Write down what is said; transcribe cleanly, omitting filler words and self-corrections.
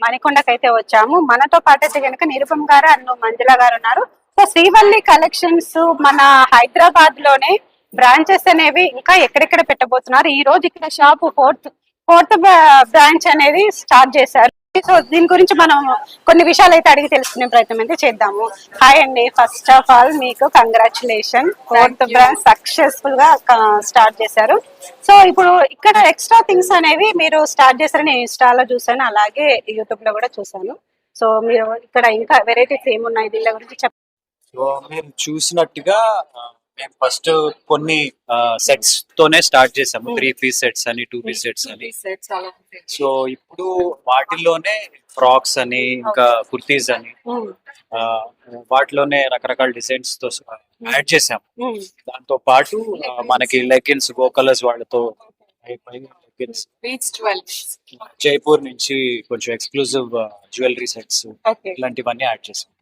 మణికొండకైతే వచ్చాము. మనతో పాటు అయితే కనుక నిరుపమ్ గారు అండ్ మంజుల గారు ఉన్నారు. సో శ్రీవల్లి కలెక్షన్స్ మన హైదరాబాద్ లోనే బ్రాంచెస్ అనేవి ఇంకా ఎక్కడెక్కడ పెట్టబోతున్నారు. ఈ రోజు ఇక్కడ షాప్ ఫోర్త్ బ్రాంచ్ అనేది స్టార్ట్ చేశారు. సో దీని గురించి మనం కొన్ని విషయాలు అయితే అడిగి తెలుసుకునే ప్రయత్నం అయితే చేద్దాము. హాయ్ అండి, ఫస్ట్ ఆఫ్ ఆల్ మీకు కంగ్రాచులేషన్, ఫోర్త్ బ్రాంచ్ సక్సెస్ఫుల్ గా స్టార్ట్ చేశారు. సో ఇప్పుడు ఇక్కడ ఎక్స్ట్రా థింగ్స్ అనేవి మీరు స్టార్ట్ చేశారని నేను ఇన్స్టాలో చూసాను, అలాగే యూట్యూబ్ లో కూడా చూసాను. సో మీరు ఇక్కడ ఇంకా వెరైటీస్ ఏమున్నాయి దీని గురించి చెప్పండి. సో మీరు చూసినట్టుగా మేము ఫస్ట్ కొన్ని సెట్స్ తోనే స్టార్ట్ చేసాము. 3 పీస్ సెట్స్ అని, 2 పీస్ సెట్స్ అని. సో ఇప్పుడు వాటిల్లోనే ఫ్రాక్స్ అని, ఇంకా కుర్తీస్ అని, వాటిలోనే రకరకాల డిజైన్స్ తో యాడ్ చేసాము. దాంతో పాటు మనకి లెగిన్స్ గో కలర్స్ వాళ్ళతో జైపూర్ నుంచి కొంచెం ఎక్స్క్లూజివ్ జ్యువెలరీ సెట్స్ ఇలాంటివన్నీ యాడ్ చేసాం.